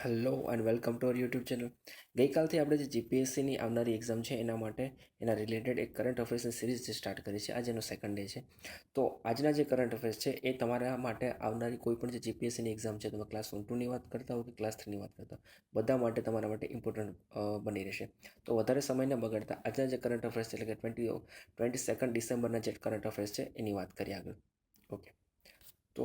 Hello and welcome to our YouTube channel. ગઈકાલથી આપણે જે જીપીએસસીની આવનારી એક્ઝામ છે એના માટે એના રિલેટેડ એક કરંટ અફેર્સની સિરીઝ જે સ્ટાર્ટ કરી છે, આજે એનો સેકન્ડ ડે છે. તો આજના જે કરંટ અફેર્સ છે એ તમારા માટે આવનારી કોઈ પણ જે જીપીએસસીની એક્ઝામ છે, તમે ક્લાસ 1-2ની વાત કરતા હો કે ક્લાસ 3ની વાત કરતા હો, બધા માટે તમારા માટે ઇમ્પોર્ટન્ટ બની રહેશે. તો વધારે સમય ન બગાડતા આજના જે કરંટ અફેર્સ છે, એટલે કે 22 ડિસેમ્બરના જે કરંટ અફેર્સ છે એની વાત કરીએ આગળ. ઓકે, તો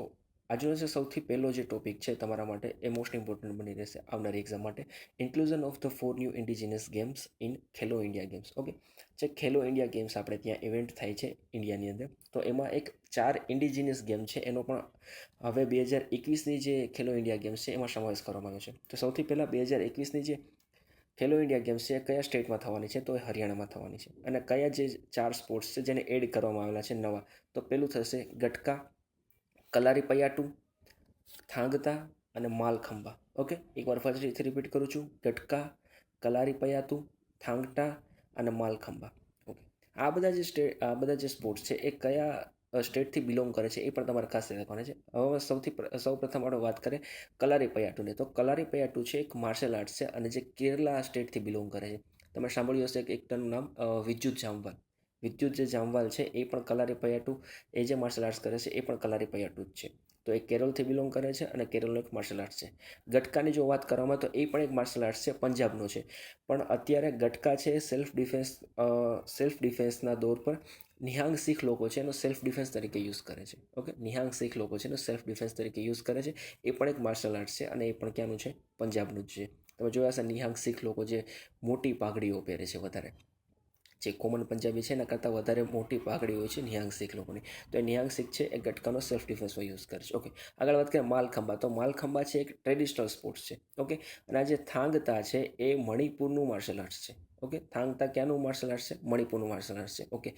આજનો જે સૌથી પહેલો જે ટોપિક છે તમારા માટે એ મોસ્ટ ઇમ્પોર્ટન્ટ બની રહેશે આવનારી એક્ઝામ માટે. Inclusion of the 4 new indigenous games in Khelo India games. Okay, જે ખેલો ઇન્ડિયા ગેમ્સ આપણે ત્યાં ઇવેન્ટ થાય છે ઇન્ડિયાની અંદર, તો એમાં એક 4 ઇન્ડિજિનિયસ ગેમ છે એનો પણ હવે 2021ની જે ખેલો ઇન્ડિયા ગેમ્સ છે એમાં સમાવેશ કરવામાં આવ્યો છે. તો સૌથી પહેલાં 2021ની જે ખેલો ઇન્ડિયા ગેમ્સ છે એ કયા સ્ટેટમાં થવાની છે? તો એ હરિયાણામાં થવાની છે. અને કયા જે 4 સ્પોર્ટ્સ છે જેને એડ કરવામાં આવેલા છે નવા, તો પેલું થશે ગટકા, કલારીપયટ્ટુ, થાંગતા અને માલખંબા. ઓકે, એકવાર ફરીથી રિપીટ કરું છું: ગટકા, કલારીપયટ્ટુ, થાંગટા અને માલખંબા. ઓકે, આ બધા જે સ્પોર્ટ્સ છે એ કયા સ્ટેટથી બિલોંગ કરે છે એ પણ તમારે ખાસ રાખવાના છે. હવે સૌ પ્રથમ આપણે વાત કરીએ કલારીપયટ્ટુની. તો કલારીપયટ્ટુ છે એક માર્શલ આર્ટ્સ છે અને જે કેરલા સ્ટેટથી બિલોંગ કરે છે. તમે સાંભળ્યું હશે કે એકટાનું નામ વિદ્યુત જામવાલ. વિદ્યુત જે જામવાલ છે એ પણ કલારીપયટ્ટુ, એ જે માર્શલ આર્ટ્સ કરે છે એ પણ કલારીપયટ્ટુ જ છે. તો એ કેરળથી બિલોંગ કરે છે અને કેરળનો એક માર્શલ આર્ટ્સ છે. ગટકાની જો વાત કરવામાં તો એ પણ એક માર્શલ આર્ટ્સ છે, પંજાબનો છે. પણ અત્યારે ગટકા છે સેલ્ફ ડિફેન્સના દોર પર નિહાંગ શીખ લોકો છે એનો સેલ્ફ ડિફેન્સ તરીકે યુઝ કરે છે. ઓકે, નિહાંગ શીખ લોકો છે એનો સેલ્ફ ડિફેન્સ તરીકે યુઝ કરે છે. એ પણ એક માર્શલ આર્ટ્સ છે અને એ પણ ક્યાંનું છે? પંજાબનું જ છે. તમે જોયા હશે નિહાંગ શીખ લોકો જે મોટી પાઘડીઓ પહેરે છે, વધારે જે કોમન પંજાબી છે એના કરતાં વધારે મોટી પાઘડી હોય છે નિહાંગ શીખ લોકોની. તો એ નિહાંગ શીખ છે એ ગટકાનો સેલ્ફ ડિફેન્સમાં યુઝ કરે છે. ઓકે, આગળ વાત કરીએ માલખંબા. તો માલખંબા છે એક ટ્રેડિશનલ સ્પોર્ટ્સ છે. ઓકે, અને આ જે થાંગતા છે એ મણિપુરનું માર્શલ આર્ટ્સ છે. ઓકે, થાંગતા ક્યાંનું માર્શલ આર્ટ્સ છે? મણિપુરનું માર્શલ આર્ટ્સ છે. ઓકે,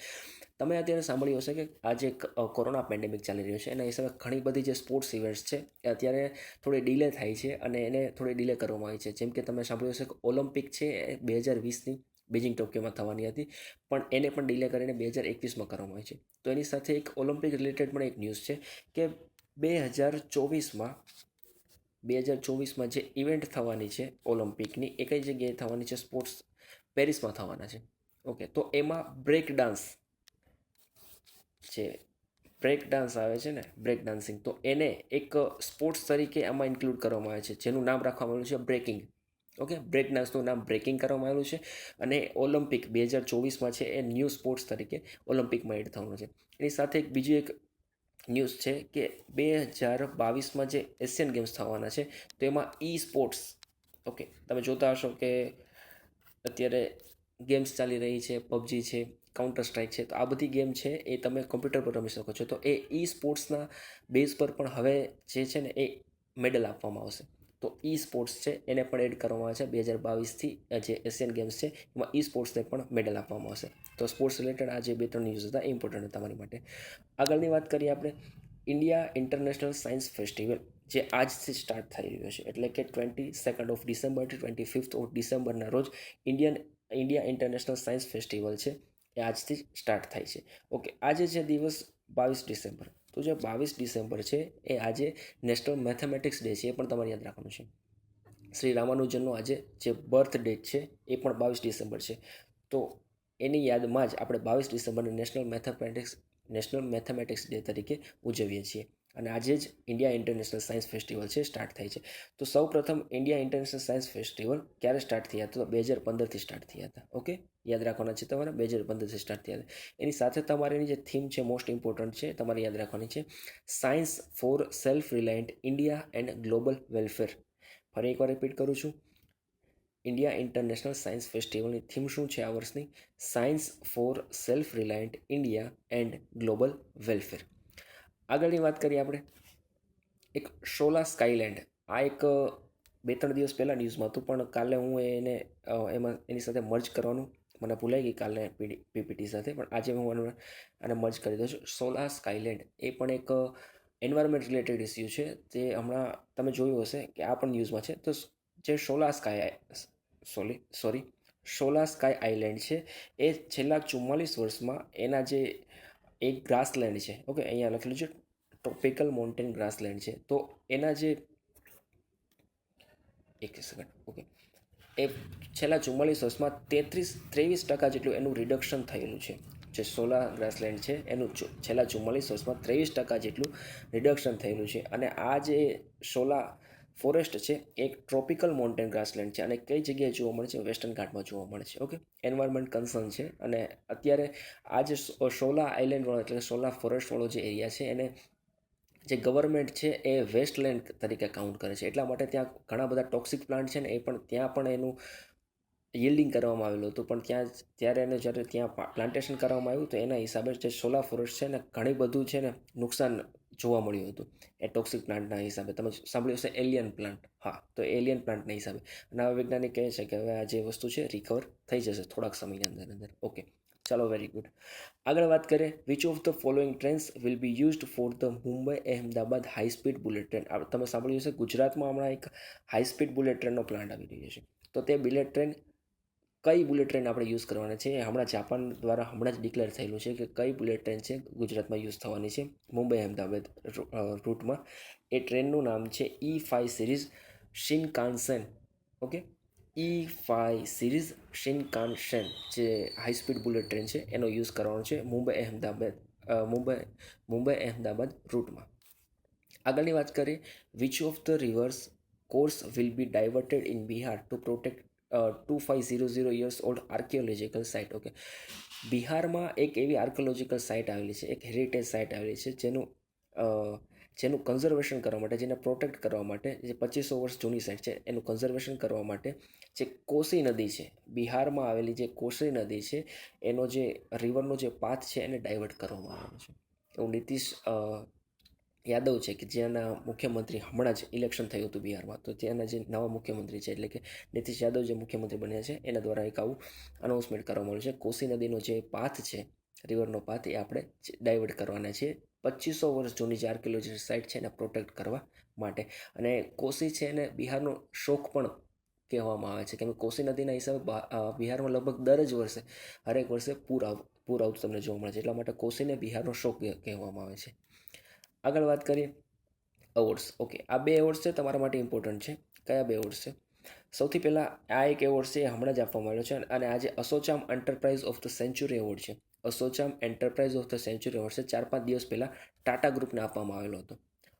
તમે અત્યારે સાંભળ્યું હશે કે આ જે કોરોના પેન્ડેમિક ચાલી રહ્યો છે એના હિસાબે ઘણી બધી જે સ્પોર્ટ્સ ઇવેન્ટ્સ છે એ અત્યારે થોડી ડિલે થાય છે અને એને થોડી ડિલે કરવામાં આવી છે. જેમ કે તમે સાંભળ્યું હશે કે ઓલિમ્પિક છે એ 2020ની બીજિંગ ટોક્યોમાં થવાની હતી, પણ એને પણ ડિલે કરીને 2021માં કરવામાં આવી છે. તો એની સાથે એક ઓલિમ્પિક રિલેટેડ પણ એક ન્યૂઝ છે કે 2024માં જે ઇવેન્ટ થવાની છે ઓલિમ્પિકની, એ કઈ જગ્યાએ થવાની છે? સ્પોર્ટ્સ પેરિસમાં થવાના છે. ઓકે, તો એમાં બ્રેક ડાન્સ જે બ્રેક ડાન્સ આવે છે ને, બ્રેક ડાન્સિંગ, તો એને એક સ્પોર્ટ્સ તરીકે આમાં ઇન્ક્લુડ કરવામાં આવે છે, જેનું નામ રાખવામાં આવ્યું છે બ્રેકિંગ. ઓકે, બ્રેક ડાન્સનું નામ બ્રેકિંગ કરવામાં આવ્યું છે અને ઓલિમ્પિક 2024માં છે એ ન્યૂ સ્પોર્ટ્સ તરીકે ઓલિમ્પિકમાં એડ થવાનું છે. એની સાથે બીજું એક ન્યૂઝ છે કે 2022માં જે એશિયન ગેમ્સ થવાના છે તો એમાં ઈ સ્પોર્ટ્સ. ઓકે, તમે જોતા હશો કે અત્યારે ગેમ્સ ચાલી રહી છે, પબજી છે, કાઉન્ટર સ્ટ્રાઇક છે, તો આ બધી ગેમ છે એ તમે કમ્પ્યુટર પર રમી શકો છો. તો એ ઈ સ્પોર્ટ્સના બેઝ પર પણ હવે જે છે ને એ મેડલ આપવામાં આવશે. તો ઈ સ્પોર્ટ્સ છે એને પણ એડ કરવામાં આવે છે 2022થી જે એશિયન ગેમ્સ છે એમાં ઈ સ્પોર્ટ્સને પણ મેડલ આપવામાં આવશે. તો સ્પોર્ટ્સ રિલેટેડ આ જે 2-3 ન્યૂઝ હતા એ ઇમ્પોર્ટન્ટ હતા તમારી માટે. આગળની વાત કરીએ આપણે ઇન્ડિયા ઇન્ટરનેશનલ સાયન્સ ફેસ્ટિવલ, જે આજથી સ્ટાર્ટ થઈ રહ્યો છે. એટલે કે 22 ડિસેમ્બરથી 25 રોજ ઇન્ડિયા ઇન્ટરનેશનલ સાયન્સ ફેસ્ટિવલ છે એ આજથી સ્ટાર્ટ થાય છે. ઓકે, આજે છે દિવસ 22 ડિસેમ્બર. તો જે 22 ડિસેમ્બર છે એ આજે નેશનલ મેથેમેટિક્સ ડે છે, એ પણ તમારે યાદ રાખવાનું છે. શ્રી રામાનુજનનો આજે જે બર્થ ડેટ છે એ પણ 22 ડિસેમ્બર છે. તો એની યાદમાં જ આપણે 22 ડિસેમ્બરને નેશનલ મેથેમેટિક્સ ડે તરીકે ઉજવીએ છીએ. અને આજે જ ઇન્ડિયા ઇન્ટરનેશનલ સાયન્સ ફેસ્ટિવલ છે સ્ટાર્ટ થાય છે. તો સૌ પ્રથમ ઇન્ડિયા ઇન્ટરનેશનલ સાયન્સ ફેસ્ટિવલ ક્યારે સ્ટાર્ટ થયા હતા? તો 2015થી સ્ટાર્ટ થયા હતા. ઓકે, યાદ રાખવાના છે તમારે, 2015થી સ્ટાર્ટ થયા હતા. એની સાથે તમારી જે થીમ છે મોસ્ટ ઇમ્પોર્ટન્ટ છે, તમારે યાદ રાખવાની છે science four self reliant India and global welfare. ફરી એકવાર રિપીટ કરું છું, ઇન્ડિયા ઇન્ટરનેશનલ સાયન્સ ફેસ્ટિવલની થીમ શું છે આ વર્ષની? Science four self reliant India and global welfare. આગળની વાત કરીએ આપણે એક શોલા સ્કાયલેન્ડ. આ એક 2-3 દિવસ પહેલાં ન્યૂઝમાં હતું, પણ કાલે હું એની સાથે મર્જ કરવાનું મને ભૂલાઈ ગઈ કાલે પીપીટી સાથે, પણ આજે હું આને મર્જ કરી દઉં છું. સોલા સ્કાયલેન્ડ એ પણ એક એન્વાયરમેન્ટ રિલેટેડ ઇસ્યુ છે. જે હમણાં તમે જોયું હશે કે આ પણ ન્યૂઝમાં છે. તો જે સોલા સ્કાય આઇલેન્ડ છે એ છેલ્લા 44 વર્ષમાં એના જે એક ગ્રાસલેન્ડ છે, ઓકે, અહીંયા લખેલું છે ટ્રોપિકલ માઉન્ટેન ગ્રાસલેન્ડ છે, તો એના જે એક સેકન્ડ. ઓકે, એ છેલ્લા 44 વર્ષમાં 23% જેટલું એનું રિડક્શન થયેલું છે. જે સોલા ગ્રાસલેન્ડ છે એનું છેલ્લા 44 વર્ષમાં 23% જેટલું રિડક્શન થયેલું છે. અને આ જે સોલા ફોરેસ્ટ છે એક ટ્રોપિકલ માઉન્ટેન ગ્રાસલેન્ડ છે અને કઈ જગ્યાએ જોવા મળે છે? વેસ્ટર્ન ઘાટમાં જોવા મળે છે. ઓકે, એન્વાયરમેન્ટ કન્સર્ન છે. અને અત્યારે આ જે સોલા આઇલેન્ડવાળો એટલે સોલા ફોરેસ્ટવાળો જે એરિયા છે એને જે ગવર્મેન્ટ છે એ વેસ્ટલેન્ડ તરીકે કાઉન્ટ કરે છે. એટલા માટે ત્યાં ઘણા બધા ટોક્સિક પ્લાન્ટ છે ને એ પણ ત્યાં પણ એનું યીલ્ડિંગ કરવામાં આવેલું હતું. પણ ત્યારે એને જ્યારે ત્યાં પ્લાન્ટેશન કરવામાં આવ્યું તો એના હિસાબે જે સોલા ફોરેસ્ટ છે ને ઘણી બધું છે ને નુકસાન જોવા મળ્યું હતું એ ટોક્સિક પ્લાન્ટના હિસાબે. તમે સાંભળ્યું હશે એલિયન પ્લાન્ટ. હા, તો એલિયન પ્લાન્ટના હિસાબે. અને આ વૈજ્ઞાનિક કહે છે કે હવે આ જે વસ્તુ છે રિકવર થઈ જશે થોડાક સમયની અંદર. ઓકે, ચાલો, વેરી ગુડ. આગળ વાત કરીએ, which of the following trains will be used for the Mumbai Ahmedabad high speed bullet train. તમે સાંભળ્યું હશે ગુજરાતમાં હમણાં એક હાઈ સ્પીડ બુલેટ ટ્રેનનો પ્લાન્ટ આવી રહ્યો છે. તો તે બુલેટ ટ્રેન કઈ બુલેટ ટ્રેન આપણે યુઝ કરવાના છે? હમણાં જાપાન દ્વારા હમણાં જ ડિક્લેર થયેલું છે કે કઈ બુલેટ ટ્રેન છે ગુજરાતમાં યુઝ થવાની છે મુંબઈ અહેમદાબાદ રૂટમાં. એ ટ્રેનનું નામ છે E5 series Shinkansen. Okay, E5 series Shinkansen જે હાઈ સ્પીડ બુલેટ ટ્રેન છે એનો યુઝ કરવાનો છે મુંબઈ અહેમદાબાદ રૂટમાં. આગળની વાત કરીએ, which of the rivers course will be diverted in Bihar to protect 2500 years old archaeological site. Okay, બિહારમાં એક એવી આર્કિયોલોજીકલ સાઇટ આવેલી છે, એક હેરિટેજ સાઇટ આવેલી છે જેનું કન્ઝર્વેશન કરવા માટે, જેને પ્રોટેક્ટ કરવા માટે, જે 2500 વર્ષ જૂની સાઇટ છે એનું કન્ઝર્વેશન કરવા માટે જે કોસી નદી છે, બિહારમાં આવેલી જે કોસી નદી છે એનો જે રિવરનો જે પાથ છે એને ડાયવર્ટ કરવામાં આવ્યો છે. એવું નીતિશ યાદવ છે કે જેના મુખ્યમંત્રી હમણાં જ ઇલેક્શન થયું હતું બિહારમાં, તો ત્યાંના જે નવા મુખ્યમંત્રી છે એટલે કે નીતિશ યાદવ જે મુખ્યમંત્રી બન્યા છે એના દ્વારા એક આવું અનાઉન્સમેન્ટ કરવામાં આવ્યું છે. કોસી નદીનો જે પાથ છે, રિવરનો પાથ, એ આપણે ડાયવર્ટ કરવાના છે 2500 વર્ષ જૂની જે આર્કિયોલોજી સાઇટ છે એને પ્રોટેક્ટ કરવા માટે. અને કોસી છે એને બિહારનો શોક પણ કહેવામાં આવે છે કેમ કે કોસી નદીના હિસાબે બિહારમાં લગભગ દર જ વર્ષે હરેક વર્ષે પૂર આવતું તમને જોવા મળે છે. એટલા માટે કોસીને બિહારનો શોક કહેવામાં આવે છે. આગળ વાત કરીએ એવોર્ડ્સ. ઓકે, આ બે એવોર્ડ્સ છે તમારા માટે ઇમ્પોર્ટન્ટ છે. કયા બે એવોર્ડ્સ છે? સૌથી પહેલાં આ એક એવોર્ડ છે એ હમણાં જ આપવામાં આવ્યો છે અને આજે ASSOCHAM enterprise of the century award છે. ASSOCHAM enterprise of the century award છે 4-5 દિવસ પહેલાં ટાટા ગ્રુપને આપવામાં આવેલો હતો.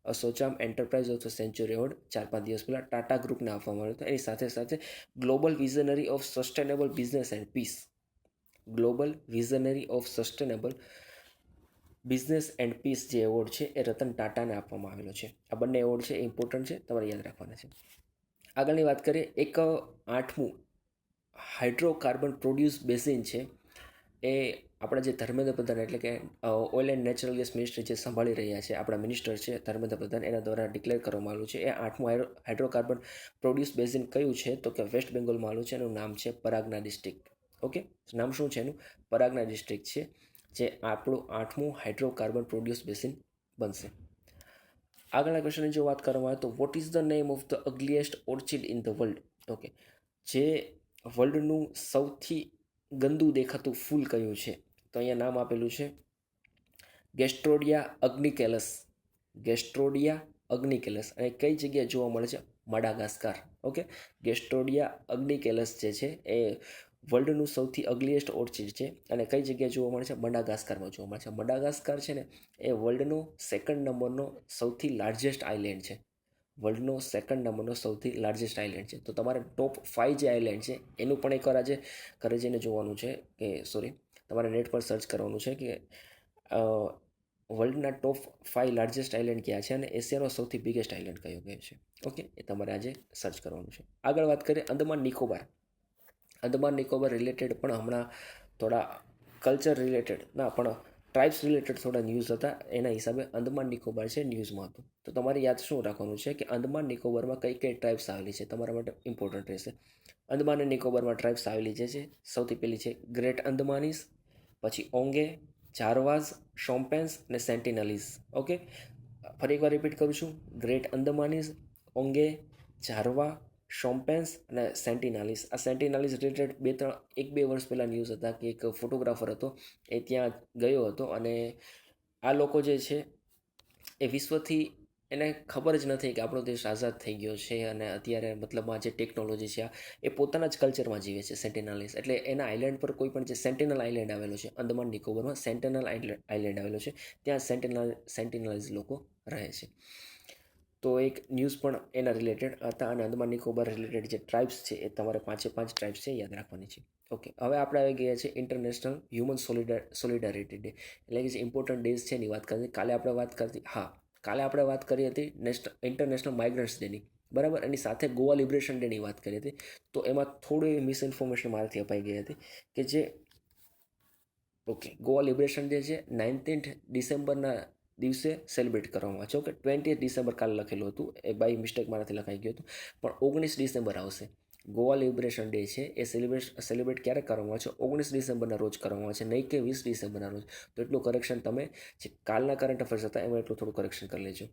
ASSOCHAM enterprise of the century award 4-5 દિવસ પહેલાં ટાટા ગ્રુપને આપવામાં આવ્યો હતો. એની સાથે સાથે global visionary of sustainable business and peace, global visionary of sustainable business and peace જે એવોર્ડ છે એ રતન ટાટાને આપવામાં આવેલો છે. આ બંને એવોર્ડ છે એ ઇમ્પોર્ટન્ટ છે, તમારે યાદ રાખવાના છે. આગળની વાત કરીએ, એક 8મું હાઇડ્રોકાર્બન પ્રોડ્યુસ બેઝિન છે એ આપણા જે ધર્મેન્દ્ર પ્રધાન એટલે કે oil and natural gas ministry જે સંભાળી રહ્યા છે, આપણા મિનિસ્ટર છે ધર્મેન્દ્ર પ્રધાન, એના દ્વારા ડિક્લેર કરવામાં આવ્યું છે. એ 8મું હાઇડ્રોકાર્બન પ્રોડ્યુસ બેઝિન કયું છે? તો કે વેસ્ટ બેંગોલમાં આવેલું છે. એનું નામ છે પરાગના ડિસ્ટ્રિક્ટ. ઓકે, નામ શું છે એનું? પરાગના ડિસ્ટ્રિક્ટ છે, જે આપણું 8મું હાઇડ્રોકાર્બન પ્રોડ્યુસ બેઝિન બનશે. આગળના ક્વેશ્ચનની જો વાત કરવામાં આવે તો what is the name of the ugliest orchid in the world? Okay, જે વર્લ્ડનું સૌથી ગંદુ દેખાતું ફૂલ કયું છે? તો અહીંયા નામ આપેલું છે ગેસ્ટ્રોડિયા અગ્નિકેલસ. ગેસ્ટ્રોડિયા અગ્નિકેલસ. અને કઈ જગ્યાએ જોવા મળે છે? માડાગાસ્કાર. ઓકે, ગેસ્ટ્રોડિયા અગ્નિકેલસ જે છે એ વર્લ્ડનું સૌથી અગલીએસ્ટ ઓર્ચિડ છે અને કઈ જગ્યાએ જોવા મળે છે? મડાગાસ્કારમાં જોવા મળે છે. મડાગાસ્કાર છે ને એ વર્લ્ડનો 2nd નંબરનો સૌથી લાર્જેસ્ટ આઇલેન્ડ છે. વર્લ્ડનો 2nd નંબરનો સૌથી લાર્જેસ્ટ આઇલેન્ડ છે. તો તમારે ટોપ 5 જે આઇલેન્ડ છે એનું પણ એકવાર આજે ઘરે જઈને જોવાનું છે કે તમારે નેટ પર સર્ચ કરવાનું છે કે વર્લ્ડના ટોપ 5 લાર્જેસ્ટ આઇલેન્ડ ક્યાં છે અને એશિયાનો સૌથી બિગેસ્ટ આઇલેન્ડ કયો છે. ઓકે, એ તમારે આજે સર્ચ કરવાનું છે. આગળ વાત કરીએ અંદમાન નિકોબાર. અંદમાન નિકોબાર રિલેટેડ પણ હમણાં થોડા કલ્ચર રિલેટેડ પણ ટ્રાઇબ્સ રિલેટેડ થોડા ન્યૂઝ હતા, એના હિસાબે અંદમાન નિકોબાર છે ન્યૂઝમાં હતું. તો તમારે યાદ શું રાખવાનું છે કે અંદમાન નિકોબારમાં કઈ કઈ ટ્રાઇબ્સ આવેલી છે, તમારા માટે ઇમ્પોર્ટન્ટ રહેશે. અંદમાન અને નિકોબારમાં ટ્રાઇબ્સ આવેલી જે છે સૌથી પહેલી છે ગ્રેટ અંદમાનીઝ, પછી ઓંગે, જારવાઝ, શોમ્પેન્સ અને સેન્ટિનલીઝ. ઓકે, ફરી એકવાર રિપીટ કરું છું, ગ્રેટ અંદમાનીઝ, ઓંગે, જારવા, શોમ્પેન્સ અને સેન્ટિનાલીસ. આ સેન્ટિનાલીસ રિલેટેડ 1-2 વર્ષ પહેલાં ન્યૂઝ હતા કે એક ફોટોગ્રાફર હતો એ ત્યાં ગયો હતો અને આ લોકો જે છે એ વિશ્વથી એને ખબર જ નથી કે આપણો દેશ આઝાદ થઈ ગયો છે અને અત્યારે મતલબમાં જે ટેકનોલોજી છે એ પોતાના જ કલ્ચરમાં જીવે છે સેન્ટિનલીઝ. એટલે એના આઇલેન્ડ પર કોઈ પણ જે સેન્ટિનલ આઇલેન્ડ આવેલો છે અંદમાન નિકોબારમાં સેન્ટિનલ આઇલેન્ડ આવેલો છે ત્યાં સેન્ટિનલીઝ લોકો રહે છે. તો એક ન્યૂઝ પણ એના રિલેટેડ હતા અને અંદમાન નિકોબાર રિલેટેડ જે ટ્રાઇબ્સ છે એ તમારે 5 ટ્રાઇબ્સ છે યાદ રાખવાની છે. ઓકે, હવે આપણે આવી ગયા છે ઇન્ટરનેશનલ હ્યુમન સોલિડારિટી ડે, એટલે કે જે ઇમ્પોર્ટન્ટ ડેઝ છે એની વાત કરતી. કાલે આપણે વાત કરી હતી ઇન્ટરનેશનલ માઇગ્રન્ટ્સ ડેની, બરાબર. એની સાથે ગોવા લિબરેશન ડેની વાત કરી હતી. તો એમાં થોડી મિસઇન્ફોર્મેશન મારાથી અપાઈ ગઈ હતી કે જે ગોવા લિબરેશન ડે છે 19 ડિસેમ્બરના દિવસે સેલિબ્રેટ કરવામાં આવે છે. 20 ડિસેમ્બર કાલે લખેલું હતું, એ બાય મિસ્ટેક મારાથી લખાઈ ગયું હતું, પણ 19 ડિસેમ્બર આવશે. ગોવા લિબરેશન ડે છે એ સેલિબ્રેટ ક્યારે કરવામાં આવે છે? 19 ડિસેમ્બરના રોજ કરવામાં આવે છે, નહીં કે 20 ડિસેમ્બરના રોજ. તો એટલું કરેક્શન તમે જે કાલના કરંટ અફેર્સ હતા એમાં એટલું થોડું કરેક્શન કરી લેજો.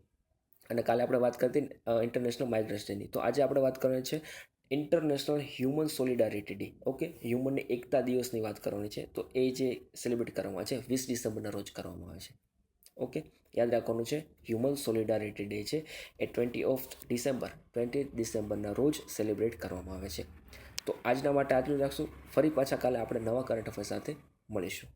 અને કાલે આપણે વાત કરતી ઇન્ટરનેશનલ માઇગ્રન્ટ્સ ડેની, તો આજે આપણે વાત કરવાની છે ઇન્ટરનેશનલ હ્યુમન સોલિડારિટી ડે. હ્યુમનની એકતા દિવસની વાત કરવાની છે. તો એ જે સેલિબ્રેટ કરવામાં આવે છે 20 ડિસેમ્બરના રોજ કરવામાં આવે છે. યાદ રાખવાનું છે હ્યુમન સોલિડારિટી ડે છે એ 20 ડિસેમ્બરના રોજ સેલિબ્રેટ કરવામાં આવે છે. તો આજના માટે આટલું રાખશું. ફરી પાછા કાલે આપણે નવા કરંટ અફેર સાથે મળીશું.